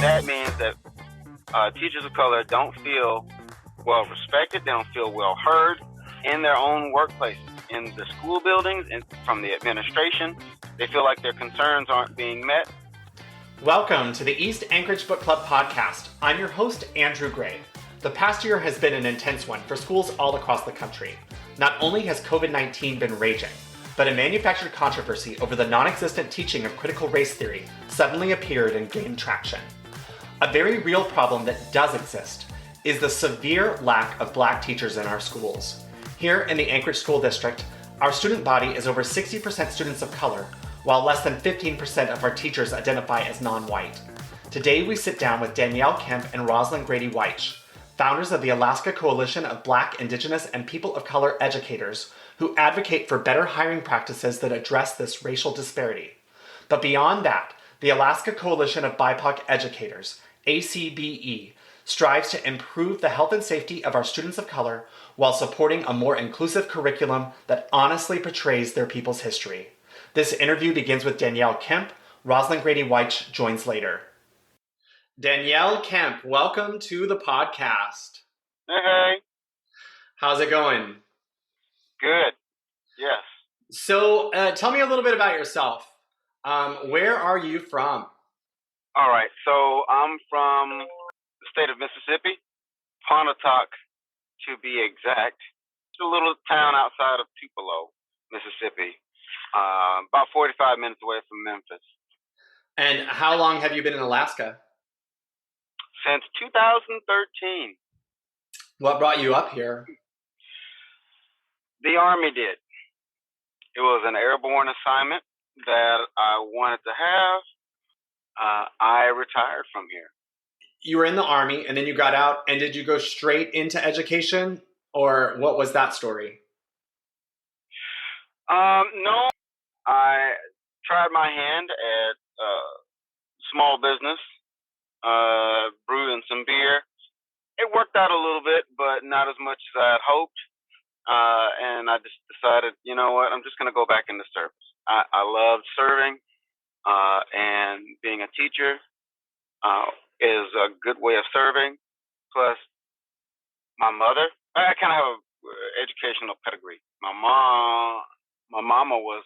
That means that teachers of color don't feel well respected, they don't feel well heard in their own workplaces, in the school buildings, and from the administration. They feel like their concerns aren't being met. Welcome to the East Anchorage Book Club podcast. I'm your host, Andrew Gray. The past year has been an intense one for schools all across the country. Not only has COVID-19 been raging, but a manufactured controversy over the non-existent teaching of critical race theory suddenly appeared and gained traction. A very real problem that does exist is the severe lack of Black teachers in our schools. Here in the Anchorage School District, our student body is over 60% students of color, while less than 15% of our teachers identify as non-white. Today we sit down with Danyelle Kimp and Rozlyn Grady Wyche, founders of the Alaska Coalition of Black, Indigenous, and People of Color Educators, who advocate for better hiring practices that address this racial disparity. But beyond that, the Alaska Coalition of BIPOC Educators, ACBE, strives to improve the health and safety of our students of color while supporting a more inclusive curriculum that honestly portrays their people's history. This interview begins with Danyelle Kimp. Rozlyn Grady Wyche joins later. Danyelle Kimp, welcome to the podcast. Hey. How's it going? Good. Yes. So tell me a little bit about yourself. Where are you from? All right. So I'm from the state of Mississippi, Pontotoc to be exact. It's a little town outside of Tupelo, Mississippi, about 45 minutes away from Memphis. And how long have you been in Alaska? Since 2013. What brought you up here? The Army did. It was an airborne assignment that I wanted to have. I retired from here. You were in the Army and then you got out, and did you go straight into education, or what was that story? No, I tried my hand at small business, brewing some beer. It worked out a little bit, but not as much as I had hoped. And I just decided, you know what, I'm just going to go back into service. I loved serving, and being a teacher is a good way of serving. Plus, my mother, I kind of have an educational pedigree. My mama was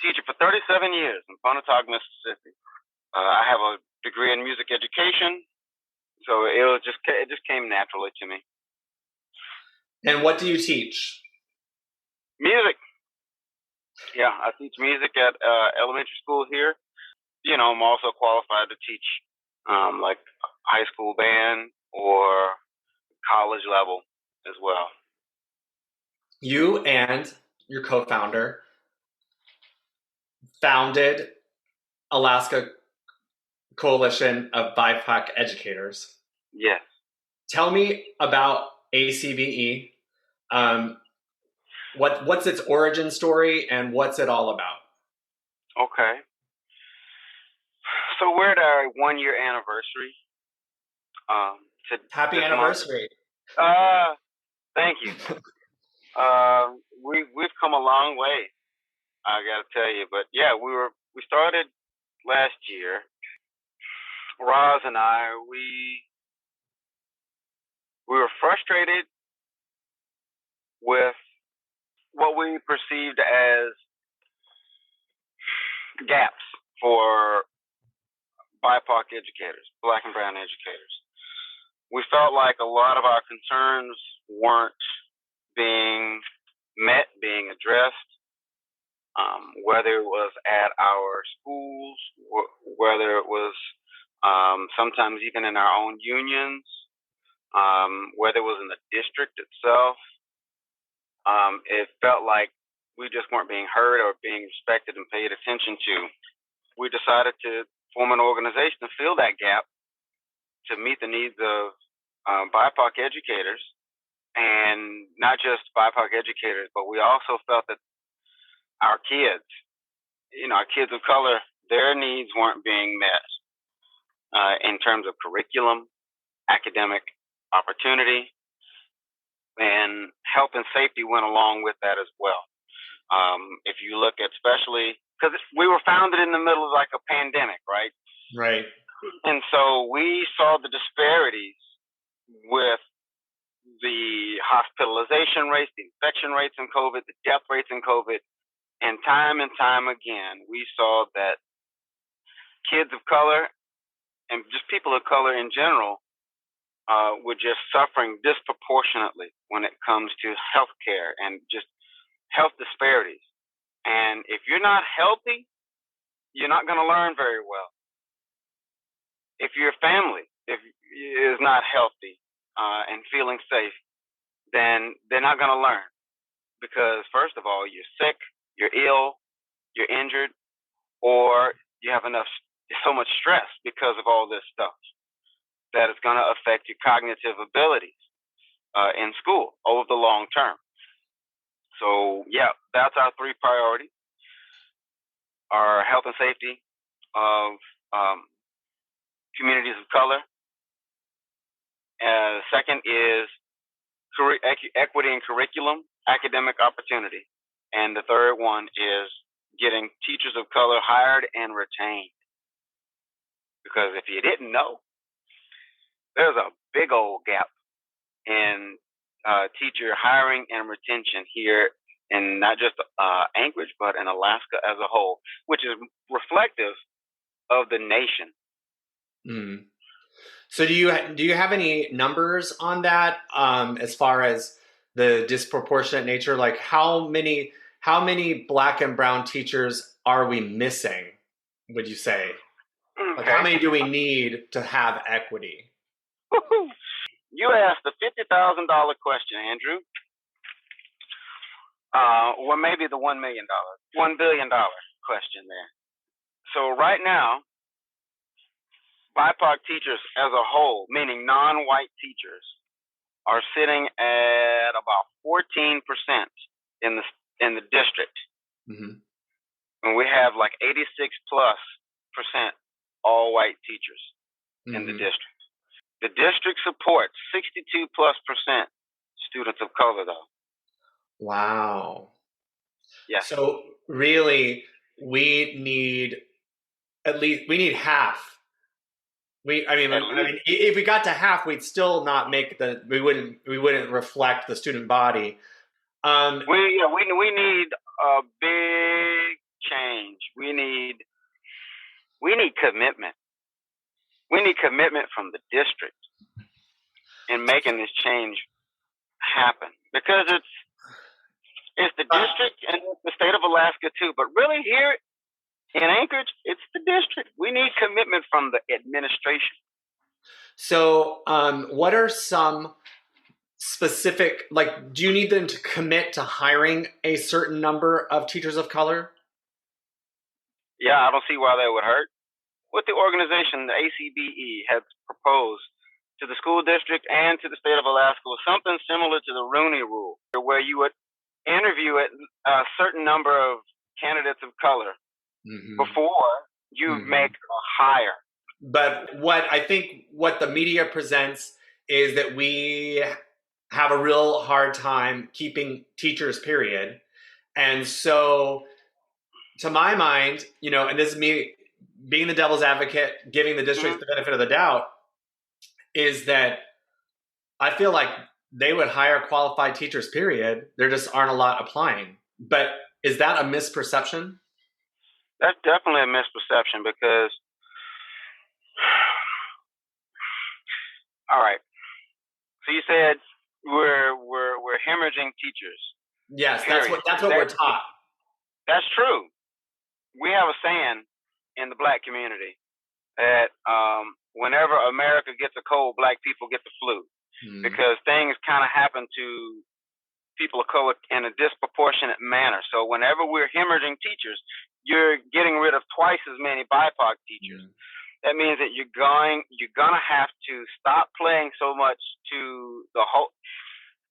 teacher for 37 years in Pontotoc, Mississippi. I have a degree in music education, so it just came naturally to me. And what do you teach? Music. Yeah, I teach music at elementary school here. You know, I'm also qualified to teach like high school band or college level as well. You and your co-founder founded Alaska Coalition of BIPOC Educators. Yes. Tell me about ACBE. What's its origin story and what's it all about? Okay. So we're at our 1-year anniversary. Happy anniversary. Thank you. We've come a long way, I gotta tell you. But yeah, we started last year. Roz and I, we were frustrated with what we perceived as gaps for BIPOC educators, Black and brown educators. We felt like a lot of our concerns weren't being met, being addressed, whether it was at our schools, whether it was sometimes even in our own unions, whether it was in the district itself. It felt like we just weren't being heard or being respected and paid attention to. We decided to form an organization to fill that gap, to meet the needs of BIPOC educators, and not just BIPOC educators, but we also felt that our kids, our kids of color, their needs weren't being met in terms of curriculum, academic opportunity, and health and safety went along with that as well. If you look at, especially because we were founded in the middle of like a pandemic, right? Right. And so we saw the disparities with the hospitalization rates, the infection rates in COVID, the death rates in COVID. And time again, we saw that kids of color and just people of color in general were just suffering disproportionately when it comes to health care and just health disparities. And if you're not healthy, you're not going to learn very well. If your family is not healthy and feeling safe, then they're not going to learn. Because first of all, you're sick, you're ill, you're injured, or you have so much stress because of all this stuff that it's going to affect your cognitive abilities in school over the long term. So yeah, that's our three priorities: our health and safety of communities of color. Second is equity in curriculum, academic opportunity. And the third one is getting teachers of color hired and retained. Because if you didn't know, there's a big old gap in teacher hiring and retention here in not just Anchorage, but in Alaska as a whole, which is reflective of the nation. Mm. So do you have any numbers on that as far as the disproportionate nature? Like how many Black and brown teachers are we missing, would you say? Okay. Like how many do we need to have equity? You asked the $50,000 question, Andrew. Or maybe the $1 billion question there. So right now, BIPOC teachers as a whole, meaning non-white teachers, are sitting at about 14% in the district. Mm-hmm. And we have like 86+% all white teachers in the district. The district supports 62+% students of color, though. Wow. Yeah. So really, we need half. I mean, if we got to half, we'd still not make we wouldn't reflect the student body. We need a big change. We need commitment. We need commitment from the district in making this change happen, because it's the district and the state of Alaska too, but really here in Anchorage, it's the district. We need commitment from the administration. So, what are some specific, like, do you need them to commit to hiring a certain number of teachers of color? Yeah, I don't see why that would hurt. What the organization, the ACBE, has proposed to the school district and to the state of Alaska was something similar to the Rooney Rule, where you would interview a certain number of candidates of color before you make a hire. But what the media presents is that we have a real hard time keeping teachers, period. And so, to my mind, and this is me being the devil's advocate, giving the district the benefit of the doubt, is that I feel like they would hire qualified teachers, period. There just aren't a lot applying. But is that a misperception? That's definitely a misperception, because all right. So you said we're hemorrhaging teachers. Yes, that's what we're taught. That's true. We have a saying in the Black community that whenever America gets a cold, Black people get the flu, because things kind of happen to people of color in a disproportionate manner. So whenever we're hemorrhaging teachers, you're getting rid of twice as many BIPOC teachers. That means that you're gonna have to stop playing so much to the whole.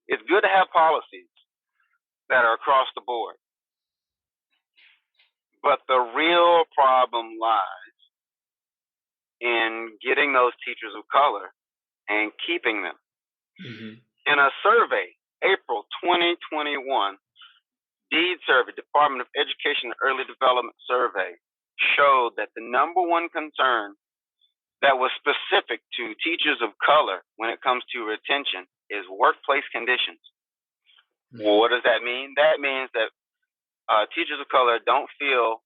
It's good to have policies that are across the board, but the real problem lies in getting those teachers of color and keeping them. In a survey, April 2021, DEED survey, Department of Education and Early Development survey, showed that the number one concern that was specific to teachers of color when it comes to retention is workplace conditions. Well, what does that mean? That means that teachers of color don't feel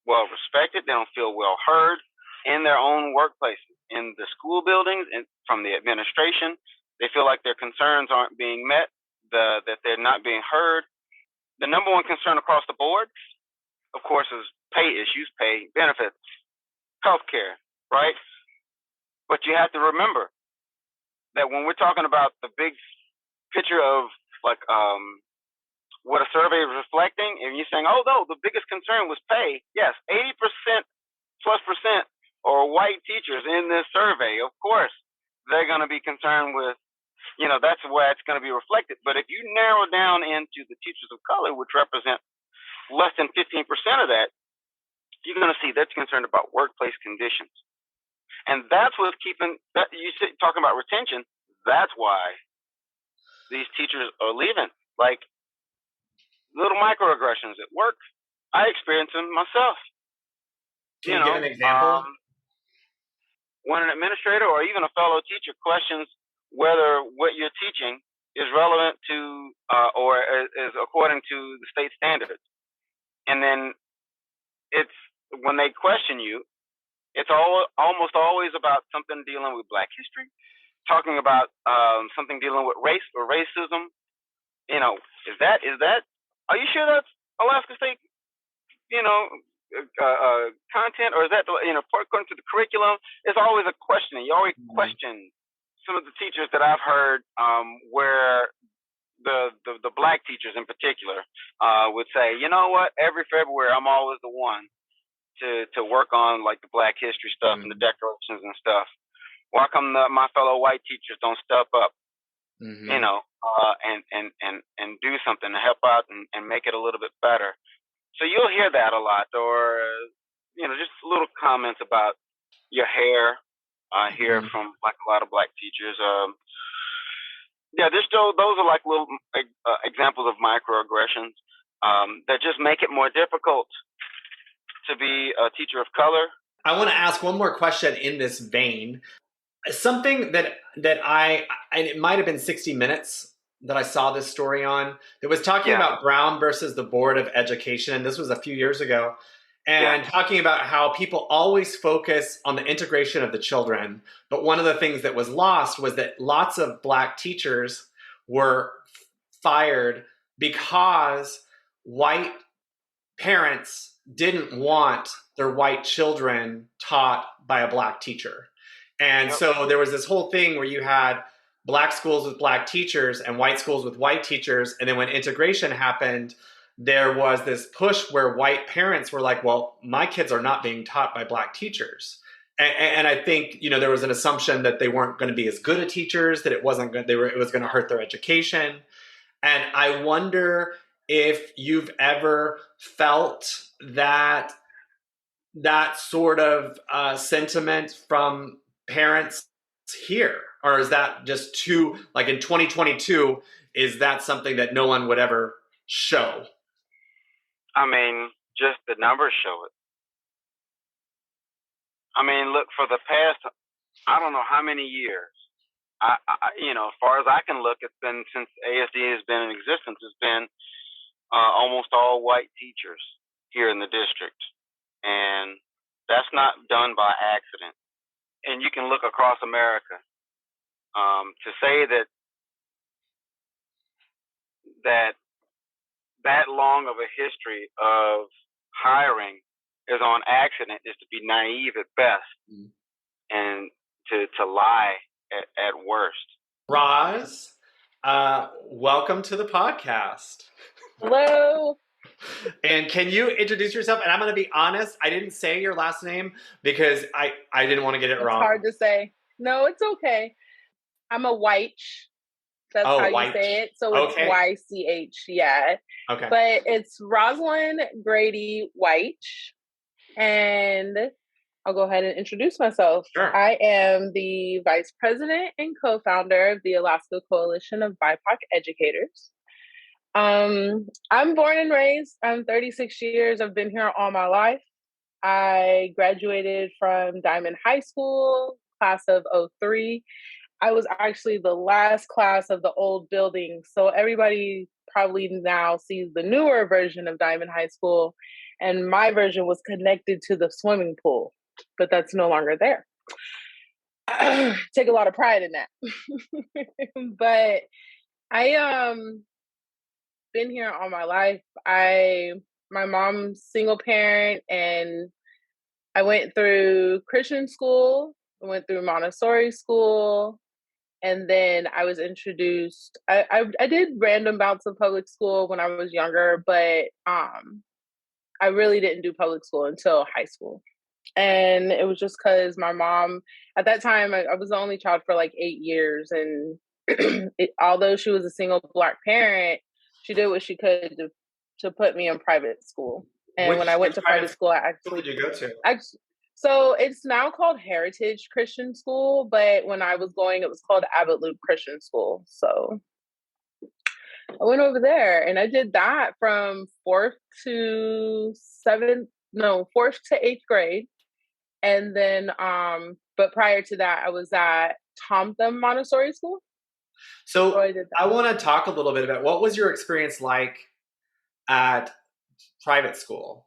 well respected. They don't feel well heard in their own workplaces, in the school buildings, and from the administration. They feel like their concerns aren't being met, that they're not being heard. The number one concern across the board, of course, is pay issues, pay, benefits, healthcare, right? But you have to remember that when we're talking about the big picture of like what a survey is reflecting, and you're saying, oh no, the biggest concern was pay. Yes, 80% plus percent are white teachers in this survey. Of course, they're going to be concerned with, that's where it's going to be reflected. But if you narrow down into the teachers of color, which represent less than 15% of that, you're going to see that's concerned about workplace conditions. And that's what's talking about retention. That's why these teachers are leaving. Like little microaggressions at work, I experience them myself. Can you give an example? When an administrator or even a fellow teacher questions whether what you're teaching is relevant to or is according to the state standards, and then it's when they question you, it's almost always about something dealing with Black history, talking about something dealing with race or racism. Is that? Are you sure that's Alaska State? Content, or is that according to the curriculum? It's always a question. You always question some of the teachers that I've heard where the Black teachers in particular would say, you know what, every February I'm always the one to work on like the Black history stuff and the decorations and stuff. Why come my fellow white teachers don't step up, and do something to help out and make it a little bit better? So you'll hear that a lot, or just little comments about your hair. I hear from like a lot of Black teachers. Those are like little examples of microaggressions that just make it more difficult to be a teacher of color. I want to ask one more question in this vein. Something that it might have been 60 Minutes that I saw this story on, that was talking about Brown versus the Board of Education. And this was a few years ago. And talking about how people always focus on the integration of the children. But one of the things that was lost was that lots of Black teachers were fired because white parents didn't want their white children taught by a Black teacher. And so there was this whole thing where you had Black schools with Black teachers and white schools with white teachers. And then when integration happened, there was this push where white parents were like, well, my kids are not being taught by Black teachers. And I think, there was an assumption that they weren't going to be as good at teachers, that it wasn't good, it was going to hurt their education. And I wonder if you've ever felt that sort of sentiment from parents here, or is that just too, like in 2022, is that something that no one would ever show? I mean, just the numbers show it. I mean, look, for the past, I don't know how many years, as far as I can look, it's been since ASD has been in existence, it's been almost all white teachers here in the district. And that's not done by accident. And you can look across America to say that long of a history of hiring is on accident is to be naive at best and to lie at worst. Roz, welcome to the podcast. Hello. And can you introduce yourself? And I'm going to be honest, I didn't say your last name because I didn't want to get it wrong. It's hard to say. No, it's okay. I'm a Wyche. That's how you say it. So it's YCH, yeah. Okay. But it's Rozlyn Grady Wyche. And I'll go ahead and introduce myself. Sure. I am the Vice President and co-founder of the Alaska Coalition of BIPOC Educators. I'm born and raised. I'm 36 years. I've been here all my life. I graduated from Diamond High School, class of '03. I was actually the last class of the old building. So everybody probably now sees the newer version of Diamond High School. And my version was connected to the swimming pool, but that's no longer there. Take a lot of pride in that. But I been here all my life. My mom's single parent, and I went through Christian school. I went through Montessori school, and then I was introduced. I did random bouts of public school when I was younger, but I really didn't do public school until high school. And it was just because my mom, at that time, I was the only child for like 8 years. And although she was a single Black parent, she did what she could to put me in private school. And when I went to private school, I actually... What did you go to? So it's now called Heritage Christian School, but when I was going, it was called Abbott Loop Christian School. So I went over there and I did that from 4th to 8th grade. And then, but prior to that, I was at Thom Montessori School. So I want to talk a little bit about what was your experience like at private school?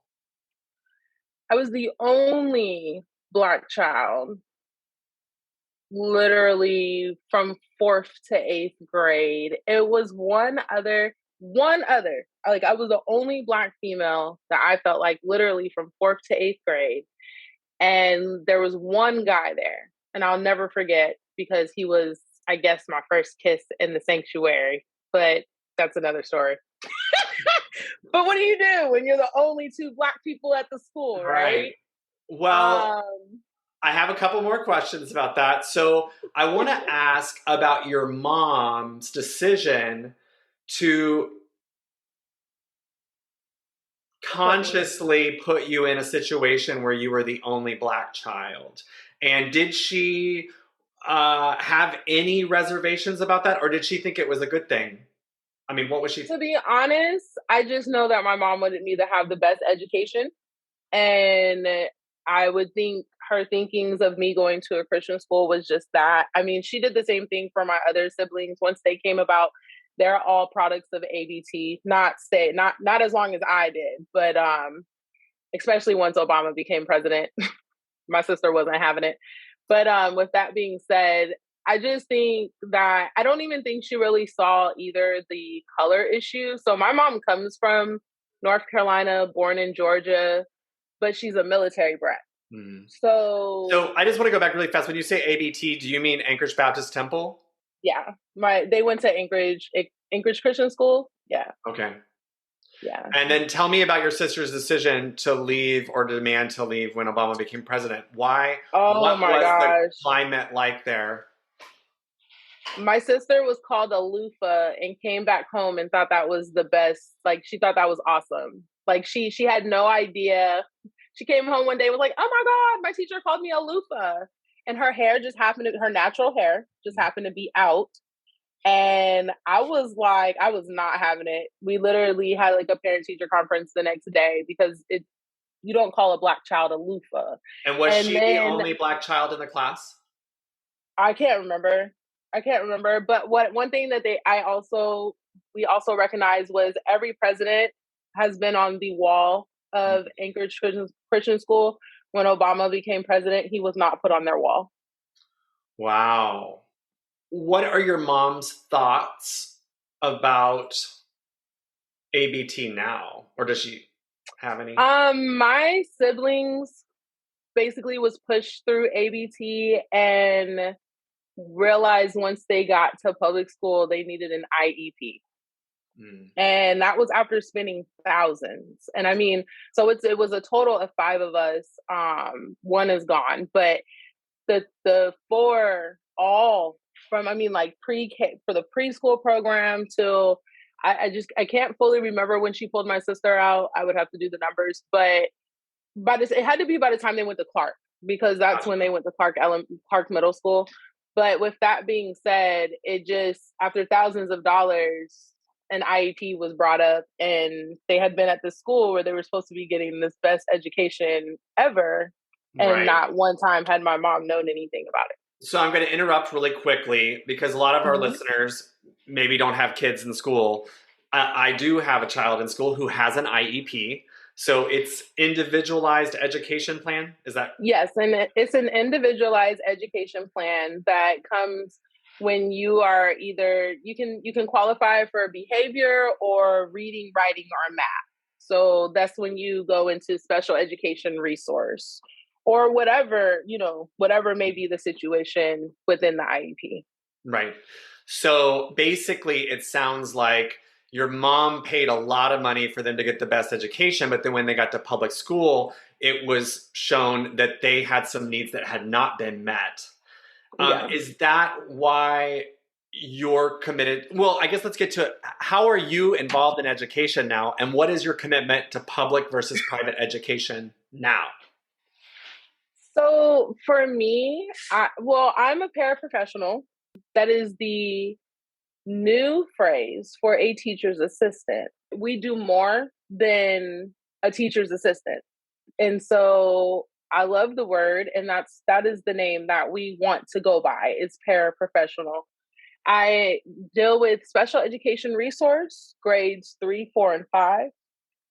I was the only Black child, literally from 4th to 8th grade. It was one other. Like, I was the only Black female that I felt like literally from 4th to 8th grade. And there was one guy there, and I'll never forget because he was, I guess, my first kiss in the sanctuary. But that's another story. But what do you do when you're the only 2 Black people at the school, right? Well, I have a couple more questions about that. So I want to ask about your mom's decision to consciously put you in a situation where you were the only Black child. And did she have any reservations about that, or did she think it was a good thing? I mean, what was she? To be honest, I just know that my mom wanted me to have the best education. And I would think her thinkings of me going to a Christian school was just that. I mean, she did the same thing for my other siblings once they came about. They're all products of ABT, not as long as I did, but especially once Obama became president. My sister wasn't having it. But with that being said, I just think that I don't even think she really saw either the color issue. So my mom comes from North Carolina, born in Georgia, but she's a military brat. Mm. So I just want to go back really fast. When you say ABT, do you mean Anchorage Baptist Temple? Yeah, they went to Anchorage Christian School. Yeah. Okay. Yeah. And then tell me about your sister's decision to leave or demand to leave when Obama became president. Why? Oh, what my gosh. The climate like there? My sister was called a loofah and came back home and thought that was the best. Like, she thought that was awesome. Like, she had no idea. She came home one day and was like, oh my God, my teacher called me a loofah. And her hair her natural hair just happened to be out. And I was not having it. We literally had like a parent teacher conference the next day because you don't call a Black child a loofah. And was she the only Black child in the class? I can't remember. But one thing that we also recognized was every president has been on the wall of Anchorage Christian School. When Obama became president, he was not put on their wall. Wow. What are your mom's thoughts about ABT now? Or does she have any? My siblings basically was pushed through ABT and realized once they got to public school, they needed an IEP. And that was after spending thousands. And I mean, so it was a total of 5 of us. One is gone, but the 4 all from, I mean, like pre-K for the preschool program till I can't fully remember when she pulled my sister out. I would have to do the numbers, but it had to be by the time they went to Clark, because that's when they went to Clark Middle School. But with that being said, it just, after thousands of dollars, an IEP was brought up, and they had been at the school where they were supposed to be getting this best education ever. And Right. not one time had my mom known anything about it. So I'm going to interrupt really quickly because a lot of our Mhm. listeners maybe don't have kids in school. I do have a child in school who has an IEP. So it's individualized education plan. Is that? Yes, and it's an individualized education plan that comes when you are either you can qualify for behavior or reading, writing, or math. So that's when you go into special education resource or whatever, whatever may be the situation within the IEP. Right. So basically, it sounds like your mom paid a lot of money for them to get the best education, but then when they got to public school, it was shown that they had some needs that had not been met. Yeah. Is that why you're committed? Well, I guess let's get to it. How are you involved in education now? And what is your commitment to public versus private education now? So for me, I'm a paraprofessional. That is the new phrase for a teacher's assistant. We do more than a teacher's assistant. And so I love the word, and that is the name that we want to go by. It's paraprofessional. I deal with special education resource grades 3, 4, and 5.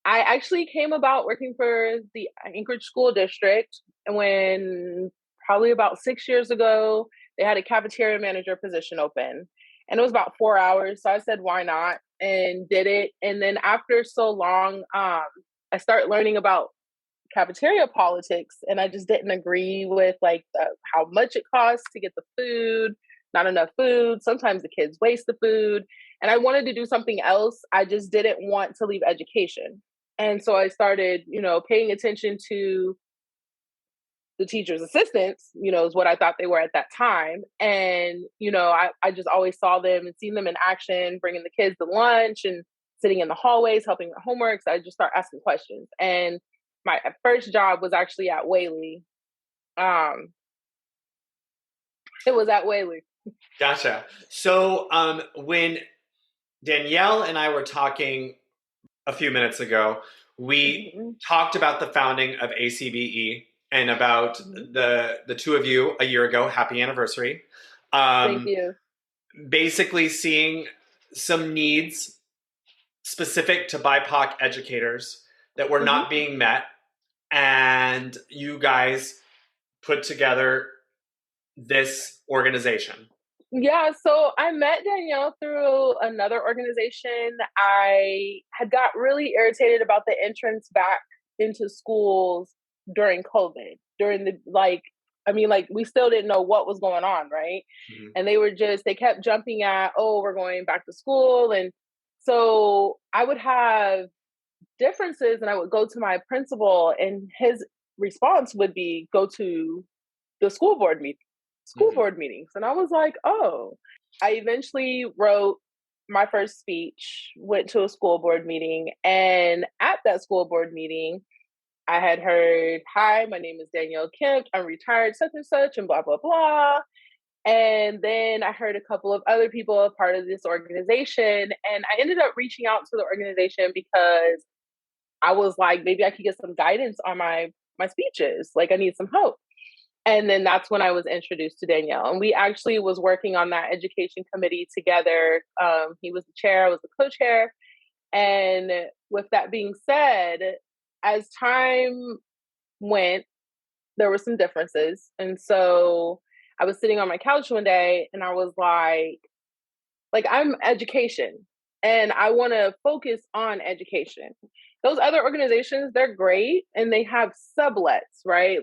I actually came about working for the Anchorage School District when probably about 6 years ago, they had a cafeteria manager position open. And it was about 4 hours. So I said, why not? And did it. And then after so long, I started learning about cafeteria politics, and I just didn't agree with how much it costs to get the food, not enough food. Sometimes the kids waste the food. And I wanted to do something else. I just didn't want to leave education. And so I started, paying attention to the teachers' assistants, is what I thought they were at that time. And, I just always saw them and seen them in action, bringing the kids to lunch and sitting in the hallways, helping with homework. So I just started asking questions. And my first job was actually at Whaley. It was at Whaley. Gotcha. So when Danyelle and I were talking a few minutes ago, we talked about the founding of ACBE and about the two of you a year ago. Happy anniversary. Thank you. Basically seeing some needs specific to BIPOC educators that were not being met. And you guys put together this organization. Yeah, so I met Danyelle through another organization. I had got really irritated about the entrance back into schools during COVID, we still didn't know what was going on, right? Mm-hmm. And they kept jumping at, we're going back to school. And so I would have differences and I would go to my principal, and his response would be, go to the school board meetings. And I was like, I eventually wrote my first speech, went to a school board meeting. And at that school board meeting, I had heard, hi, my name is Danyelle Kimp. I'm retired such and such and blah, blah, blah. And then I heard a couple of other people a part of this organization. And I ended up reaching out to the organization because I was like, maybe I could get some guidance on my speeches. I need some help. And then that's when I was introduced to Danyelle. And we actually was working on that education committee together. He was the chair, I was the co-chair. And with that being said, as time went, there were some differences. And so I was sitting on my couch one day and I was like I'm education and I want to focus on education. Those other organizations, they're great and they have sublets, right?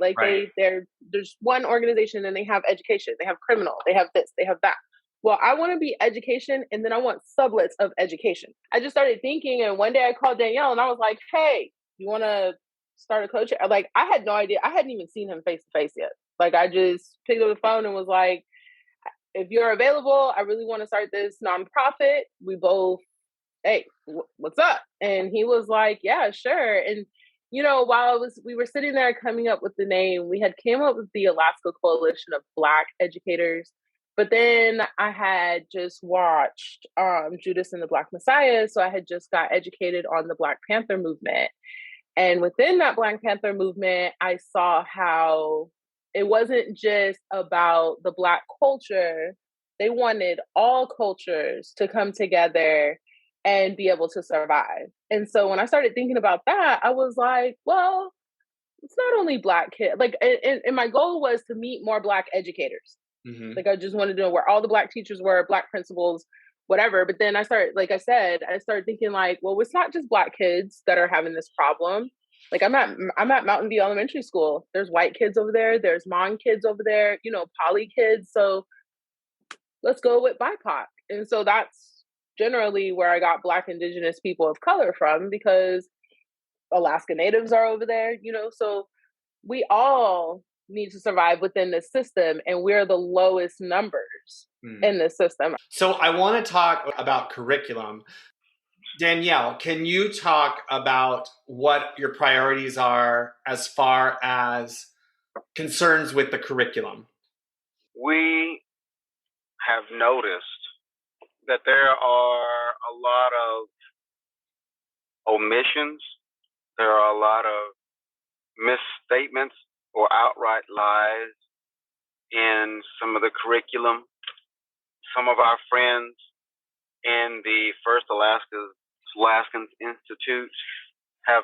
There's one organization and they have education, they have criminal, they have this, they have that. Well, I want to be education and then I want sublets of education. I just started thinking, and one day I called Danyelle and I was like, hey, you want to start a coach? I had no idea. I hadn't even seen him face to face yet. I just picked up the phone and was like, if you're available, I really want to start this nonprofit. We both, hey, what's up? And he was like, yeah, sure. And, while we were sitting there coming up with the name, we had came up with the Alaska Coalition of Black Educators. But then I had just watched Judas and the Black Messiah, so I had just got educated on the Black Panther movement. And within that Black Panther movement, I saw how it wasn't just about the Black culture. They wanted all cultures to come together and be able to survive. And so when I started thinking about that, I was like, well, it's not only Black kids. Like, and my goal was to meet more Black educators. Mm-hmm. Like, I just wanted to know where all the Black teachers were, Black principals, whatever. But then I started, like I said, I started thinking like, well, it's not just Black kids that are having this problem. Like, I'm at Mountain View Elementary School. There's white kids over there. There's Hmong kids over there. You know, poly kids. So let's go with BIPOC. And so that's generally where I got Black Indigenous people of color from, because Alaska Natives are over there. You know, so we all need to survive within the system, and we're the lowest numbers in the system. So I want to talk about curriculum. Danyelle, can you talk about what your priorities are as far as concerns with the curriculum? We have noticed that there are a lot of omissions. There are a lot of misstatements or outright lies in some of the curriculum. Some of our friends in the First Alaskans Institute have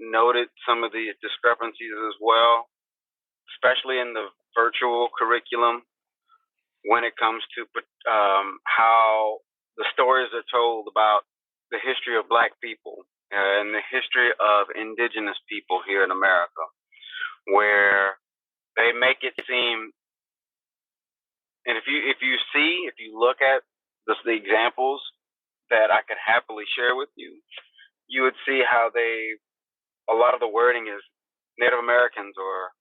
noted some of the discrepancies as well, especially in the virtual curriculum when it comes to how the stories are told about the history of Black people and the history of Indigenous people here in America, where they make it seem, and if you look at the examples that I could happily share with you, you would see how a lot of the wording is Native Americans or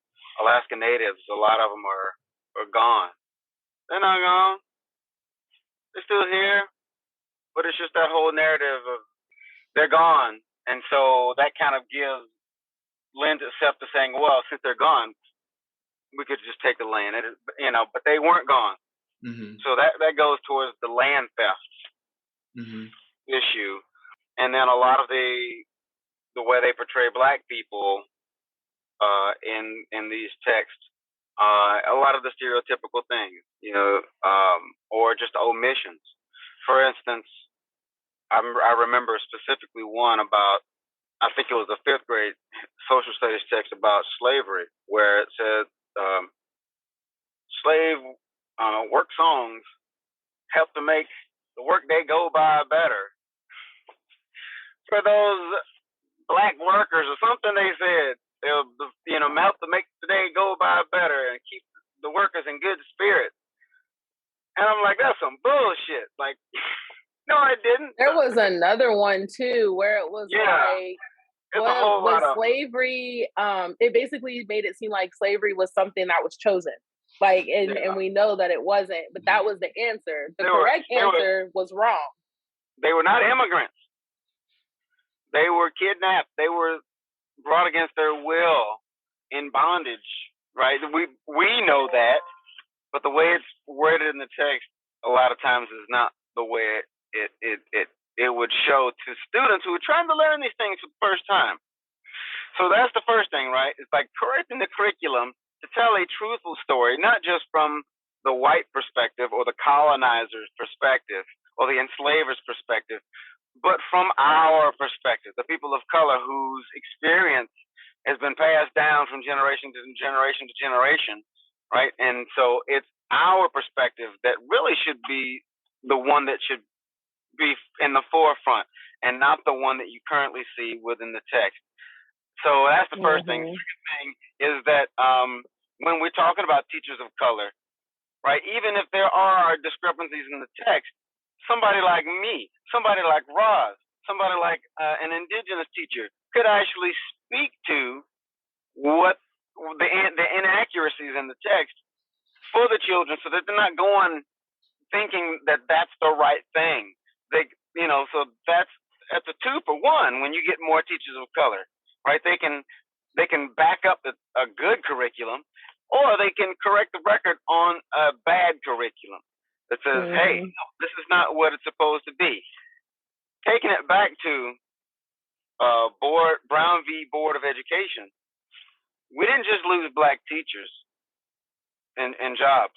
Alaska Natives. A lot of them are gone. They're not gone. They're still here, but it's just that whole narrative of they're gone, and so that kind of lends itself to saying, well, since they're gone, we could just take the land, but they weren't gone. Mm-hmm. So that goes towards the land theft issue, and then a lot of the way they portray Black people in these texts, a lot of the stereotypical things, or just omissions. For instance, I remember specifically one about, I think it was a 5th grade social studies text about slavery, where it said slave work songs help to make the workday go by better. For those Black workers or something, they said they'll help to make the day go by better and keep the workers in good spirits. And I'm like, that's some bullshit. Like, no, I didn't. There was another one too where it was like, slavery, it basically made it seem like slavery was something that was chosen. Like, and we know that it wasn't, but that was the answer. The correct answer was wrong. They were not immigrants. They were kidnapped. They were brought against their will in bondage, right? We know that, but the way it's worded in the text a lot of times is not the way it would show to students who are trying to learn these things for the first time. So that's the first thing, right? It's like correcting the curriculum to tell a truthful story, not just from the white perspective or the colonizer's perspective or the enslaver's perspective, but from our perspective, the people of color whose experience has been passed down from generation to generation to generation, right? And so it's our perspective that really should be the one that should be in the forefront and not the one that you currently see within the text. So that's the first thing. The second thing is that when we're talking about teachers of color, right, even if there are discrepancies in the text, somebody like me, somebody like Roz, somebody like an Indigenous teacher could actually speak to what the inaccuracies in the text for the children, so that they're not going thinking that that's the right thing. So that's a 2 for 1 when you get more teachers of color, right? They can back up a good curriculum, or they can correct the record on a bad curriculum that says, hey, no, this is not what it's supposed to be. Taking it back to Brown v. Board of Education, we didn't just lose black teachers and jobs.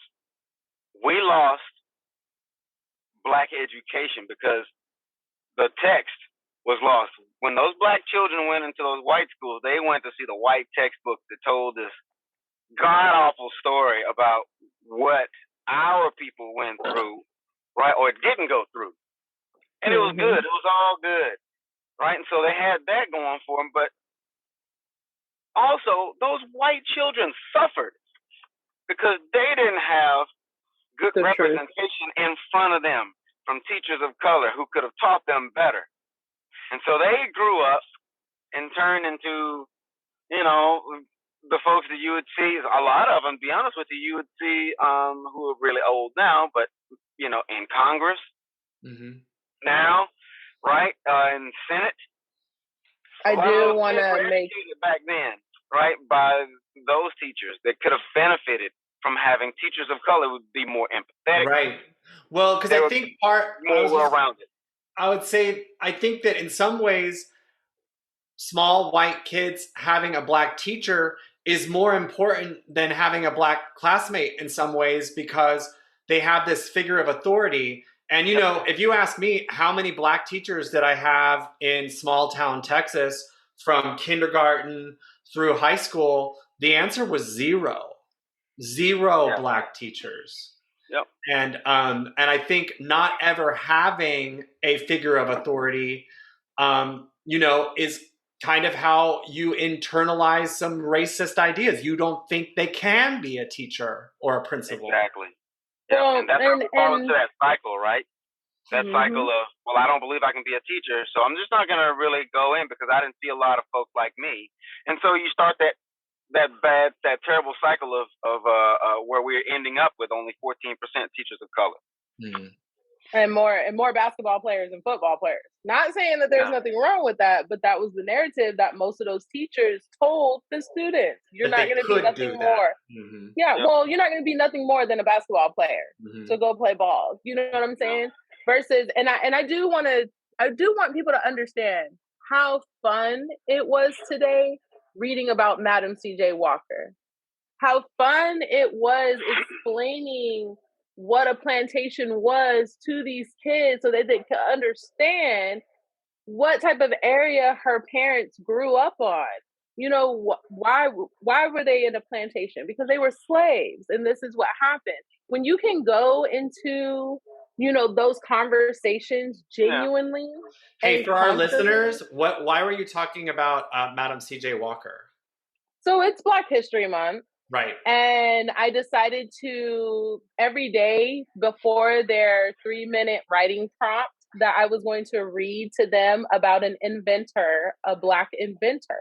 We lost black education because the text was lost. When those black children went into those white schools, they went to see the white textbook that told this god-awful story about what our people went through, right, or didn't go through. And it was good. It was all good, right? And so they had that going for them. But also, those white children suffered because they didn't have good representation in front of them from teachers of color who could have taught them better. And so they grew up and turned into, you know, the folks that you would see, a lot of them, to be honest with you would see who are really old now, but, you know, in Congress now, right, in Senate. I do want to make back then, right, by those teachers that could have benefited from having teachers of color would be more empathetic. Right. Well, because I think more well-rounded. I would say, I think that in some ways, small white kids having a black teacher is more important than having a black classmate in some ways, because they have this figure of authority. And, you know, if you ask me how many black teachers did I have in small town Texas from kindergarten through high school, the answer was zero black teachers. Yep. And I think not ever having a figure of authority, you know, is kind of how you internalize some racist ideas. You don't think they can be a teacher or a principal. Exactly. Yeah, well, and that's how we fall into that cycle, right? That cycle of, well, I don't believe I can be a teacher, so I'm just not going to really go in because I didn't see a lot of folks like me. And so you start that terrible cycle of where we're ending up with only 14% teachers of color. And more basketball players and football players. Not saying that there's nothing wrong with that, but that was the narrative that most of those teachers told the students. You're not going to be nothing more. Yeah, well, you're not going to be nothing more than a basketball player. So go play ball. You know what I'm saying? Versus, and I do want people to understand how fun it was today reading about Madam C.J. Walker. How fun it was explaining what a plantation was to these kids so that they could understand what type of area her parents grew up on. You know, why were they in a plantation? Because they were slaves, and this is what happened. When you can go into, you know, those conversations genuinely. Hey, for our listeners, why were you talking about Madam C.J. Walker? So it's Black History Month. Right. And I decided to, every day before their 3-minute writing prompt, that I was going to read to them about an inventor, a Black inventor.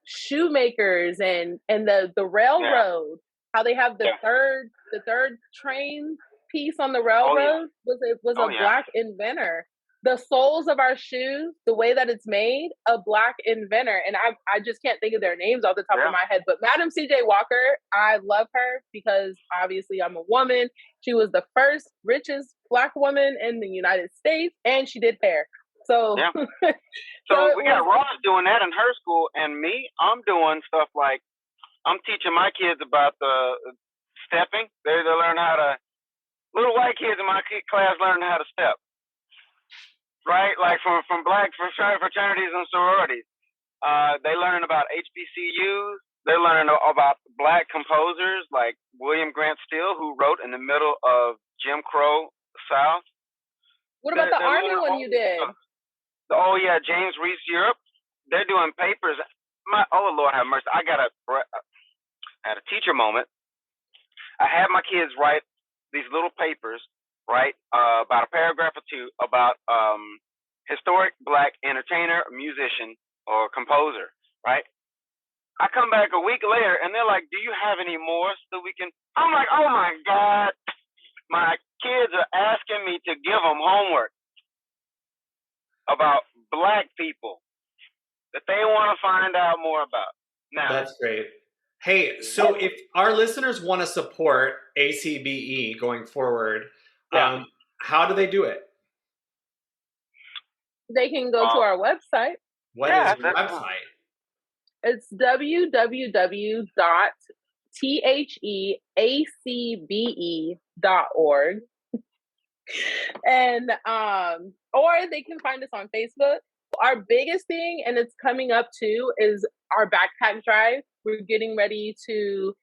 Shoemakers and the railroad, how they have the third train piece on the railroad was a Black inventor. The soles of our shoes, the way that it's made, a Black inventor. And I just can't think of their names off the top of my head. But Madam C.J. Walker, I love her because obviously I'm a woman. She was the first richest Black woman in the United States, and she did hair. So, so we got Ross doing that in her school, and me, I'm doing stuff like I'm teaching my kids about the stepping. They learn how to. Little white kids in my class learn how to step. Right, like from Black fraternities and sororities, they learn about HBCUs. They learn about Black composers like William Grant Still, who wrote in the middle of Jim Crow South. What about the Army one you did? Oh yeah, James Reese Europe. They're doing papers. Oh Lord have mercy! I had a teacher moment. I had my kids write these little papers. Right, about a paragraph or two about historic Black entertainer, musician, or composer. Right. I come back a week later and they're like, "Do you have any more so we can?" I'm like, "Oh my God, my kids are asking me to give them homework about Black people that they want to find out more about." Now that's great. Hey, so if our listeners want to support ACBE going forward, how do they do it? They can go to our website. What is your website? It's www.theacbe.org. And or they can find us on Facebook. Our biggest thing, and it's coming up too, is our backpack drive. We're getting ready to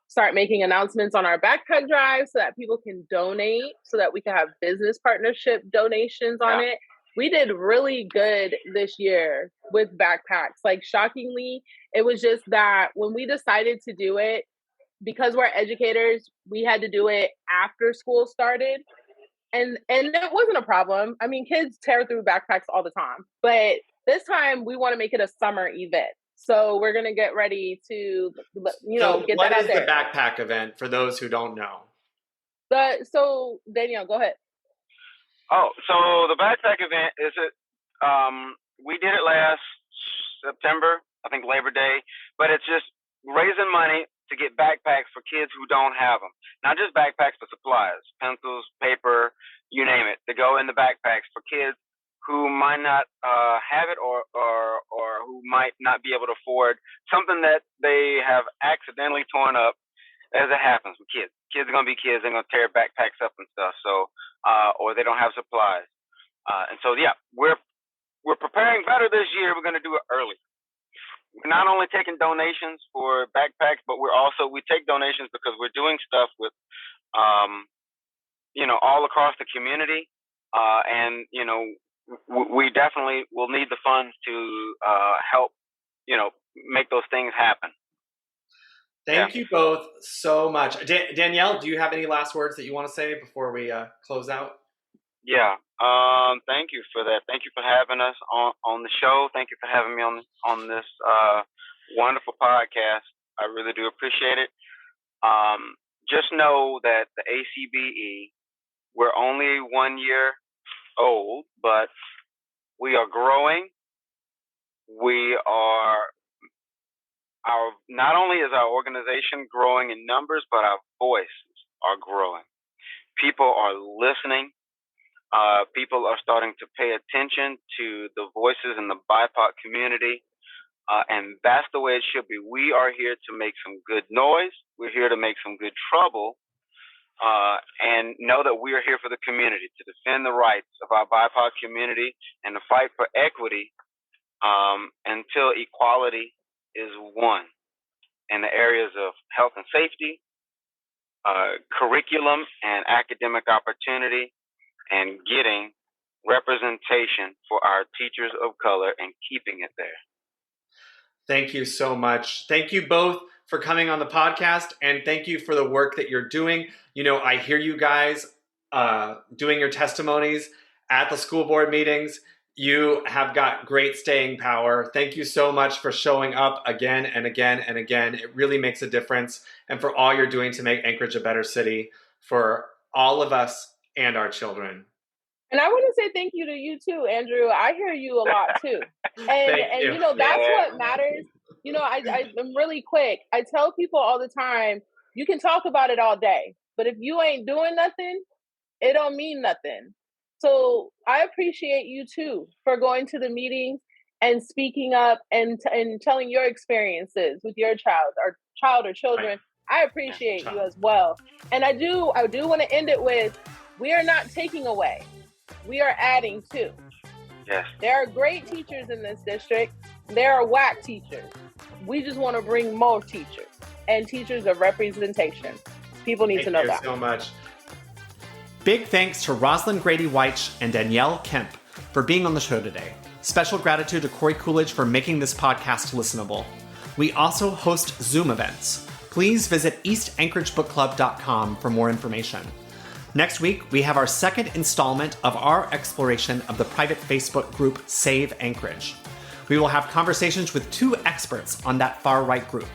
start making announcements on our backpack drive so that people can donate, so that we can have business partnership donations on it. We did really good this year with backpacks. Like, shockingly, it was just that when we decided to do it, because we're educators, we had to do it after school started. And it wasn't a problem. I mean, kids tear through backpacks all the time. But this time, we want to make it a summer event. So we're going to get ready to, get that out there. What is the backpack event for those who don't know? So Danyelle, go ahead. Oh, so the backpack event is we did it last September, I think Labor Day, but it's just raising money to get backpacks for kids who don't have them. Not just backpacks, but supplies, pencils, paper, you name it, to go in the backpacks for kids who might not have it or who might not be able to afford something that they have accidentally torn up, as it happens with kids. Kids are going to be kids. They're going to tear backpacks up and stuff. So, or they don't have supplies. And so, we're preparing better this year. We're going to do it early. We're not only taking donations for backpacks, but we take donations because we're doing stuff with, all across the community. And, we definitely will need the funds to help, make those things happen. Thank you both so much. Danyelle, do you have any last words that you want to say before we close out? Yeah. Thank you for that. Thank you for having us on the show. Thank you for having me on this wonderful podcast. I really do appreciate it. Just know that the ACBE, we're only 1 year old, but we are growing. Not only is our organization growing in numbers, but our voices are growing. People are listening. People are starting to pay attention to the voices in the BIPOC community. And that's the way it should be. We are here to make some good noise. We're here to make some good trouble. And know that we are here for the community, to defend the rights of our BIPOC community and to fight for equity until equality is won in the areas of health and safety, curriculum and academic opportunity, and getting representation for our teachers of color and keeping it there. Thank you so much. Thank you both for coming on the podcast, and thank you for the work that you're doing. I hear you guys doing your testimonies at the school board meetings. You have got great staying power. Thank you so much for showing up again and again and again. It really makes a difference. And for all you're doing to make Anchorage a better city for all of us and our children. And I want to say thank you to you too, Andrew. I hear you a lot too. And that's what matters. I'm really quick. I tell people all the time, you can talk about it all day, but if you ain't doing nothing, it don't mean nothing. So I appreciate you too for going to the meetings and speaking up and telling your experiences with your child or children. Right. I appreciate you as well. And I do want to end it with, we are not taking away. We are adding to. Yes. There are great teachers in this district. There are whack teachers. We just want to bring more teachers and teachers of representation. People need to know that. Thank you so much. Big thanks to Rozlyn Grady Wyche and Danyelle Kimp for being on the show today. Special gratitude to Corey Coolidge for making this podcast listenable. We also host Zoom events. Please visit eastanchoragebookclub.com for more information. Next week, we have our second installment of our exploration of the private Facebook group Save Anchorage. We will have conversations with two experts on that far-right group,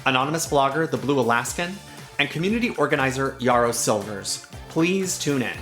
anonymous blogger The Blue Alaskan and community organizer Yarrow Silvers. Please tune in.